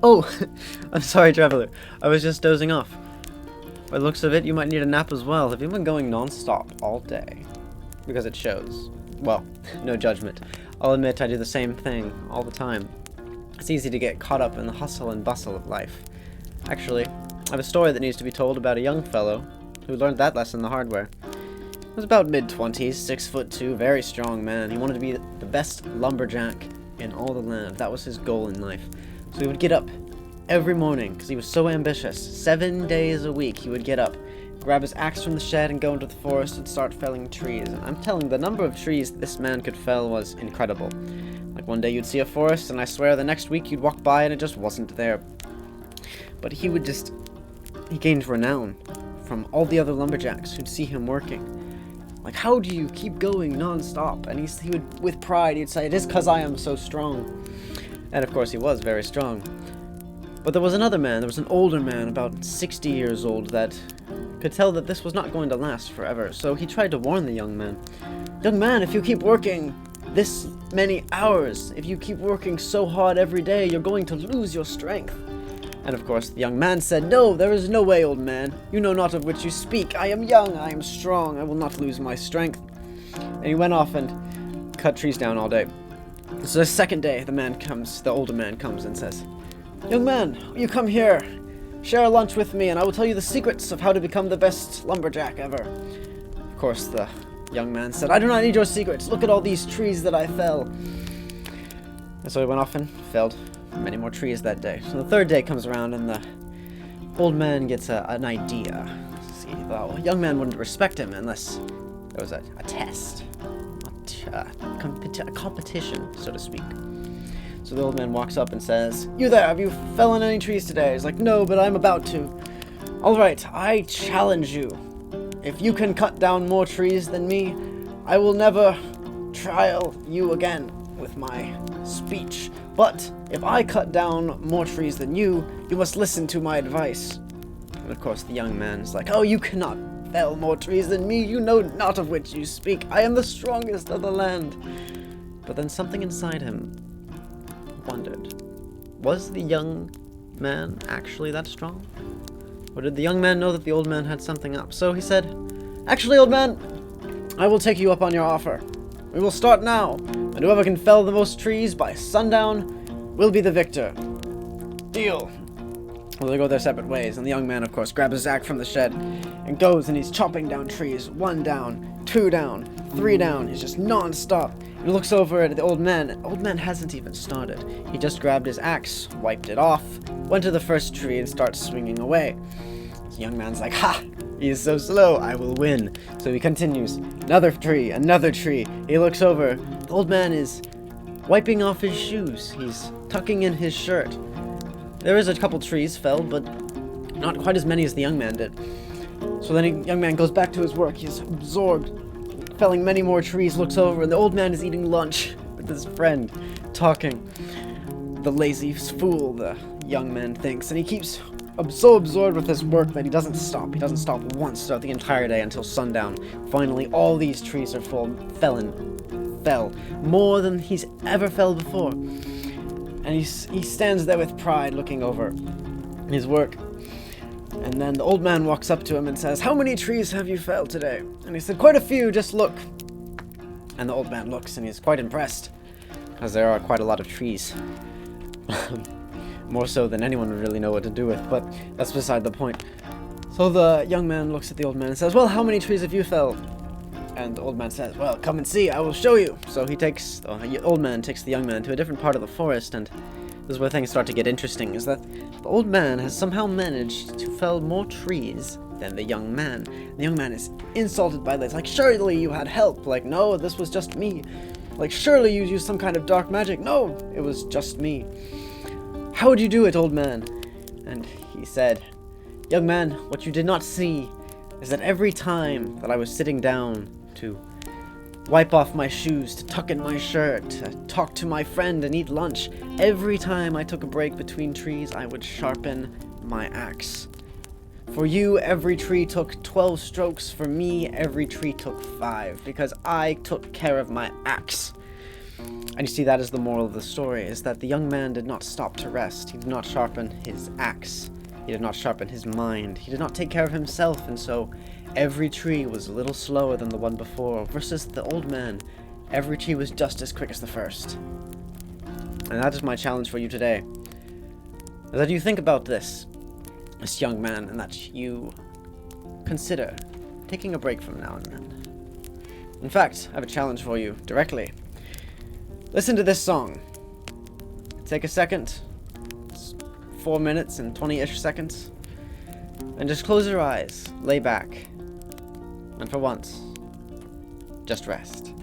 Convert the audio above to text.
Oh, I'm sorry, traveler. I was just dozing off. By the looks of it, you might need a nap as well. Have you been going non-stop all day? Because it shows. Well, no judgment. I'll admit I do the same thing all the time. It's easy to get caught up in the hustle and bustle of life. Actually, I have a story that needs to be told about a young fellow who learned that lesson the hard way. He was about mid-20s, 6'2", very strong man. He wanted to be the best lumberjack in all the land. That was his goal in life. So he would get up every morning because he was so ambitious. 7 days a week he would get up, grab his axe from the shed and go into the forest and start felling trees. And I'm telling you, the number of trees this man could fell was incredible. Like one day you'd see a forest and I swear the next week you'd walk by and it just wasn't there. But he gained renown from all the other lumberjacks who'd see him working. Like, how do you keep going non-stop? And he would, with pride, he'd say, it is because I am so strong. And of course he was very strong. But there was another man, there was an older man, about 60 years old, that could tell that this was not going to last forever. So he tried to warn the young man. Young man, if you keep working this many hours, if you keep working so hard every day, you're going to lose your strength. And of course the young man said, no, there is no way, old man. You know not of which you speak. I am young, I am strong, I will not lose my strength. And he went off and cut trees down all day. So the second day, the older man comes and says, young man, will you come here? Share lunch with me and I will tell you the secrets of how to become the best lumberjack ever. Of course, the young man said, I do not need your secrets. Look at all these trees that I fell. And so he went off and felled many more trees that day. So the third day comes around and the old man gets an idea. See, the young man wouldn't respect him unless there was a test. A competition, so to speak. So the old man walks up and says, you there, have you fallen any trees today? He's like, no, but I'm about to. Alright, I challenge you. If you can cut down more trees than me, I will never trial you again with my speech. But if I cut down more trees than you must listen to my advice. And of course the young man's like, oh, you cannot fell more trees than me, you know not of which you speak. I am the strongest of the land. But then something inside him wondered, was the young man actually that strong? Or did the young man know that the old man had something up? So he said, actually, old man, I will take you up on your offer. We will start now, and whoever can fell the most trees by sundown will be the victor. Deal. Well, they go their separate ways, and the young man, of course, grabs his axe from the shed and goes and he's chopping down trees. 1 down, 2 down, 3 down. He's just non-stop. He looks over at the old man. The old man hasn't even started. He just grabbed his axe, wiped it off, went to the first tree and starts swinging away. The young man's like, ha! He is so slow, I will win. So he continues. Another tree, another tree. He looks over. The old man is wiping off his shoes. He's tucking in his shirt. There is a couple trees felled, but not quite as many as the young man did. So then the young man goes back to his work. He's absorbed, felling many more trees, looks over, and the old man is eating lunch with his friend, talking. The lazy fool, the young man thinks, and he keeps so absorbed with his work that he doesn't stop. He doesn't stop once throughout the entire day until sundown. Finally, all these trees are fell more than he's ever felled before. And he stands there with pride looking over his work. And then the old man walks up to him and says, how many trees have you felled today? And he said, quite a few, just look. And the old man looks and he's quite impressed, because there are quite a lot of trees. More so than anyone would really know what to do with, but that's beside the point. So the young man looks at the old man and says, well, how many trees have you felled? And the old man says, well, come and see, I will show you. So the old man takes the young man to a different part of the forest, and this is where things start to get interesting, is that the old man has somehow managed to fell more trees than the young man. The young man is insulted by this, like, surely you had help. Like, no, this was just me. Like, surely you used some kind of dark magic. No, it was just me. How would you do it, old man? And he said, young man, what you did not see is that every time that I was sitting down to wipe off my shoes, to tuck in my shirt, to talk to my friend and eat lunch, every time I took a break between trees, I would sharpen my axe. For you, every tree took 12 strokes. For me, every tree took 5, because I took care of my axe. And you see, that is the moral of the story, is that the young man did not stop to rest. He did not sharpen his axe. He did not sharpen his mind. He did not take care of himself, and so every tree was a little slower than the one before, versus the old man, every tree was just as quick as the first. And that is my challenge for you today. That you think about this young man, and that you consider taking a break from now and then. In fact, I have a challenge for you directly. Listen to this song. Take a second. It's 4 minutes and 20-ish seconds. And just close your eyes, lay back, and for once, just rest.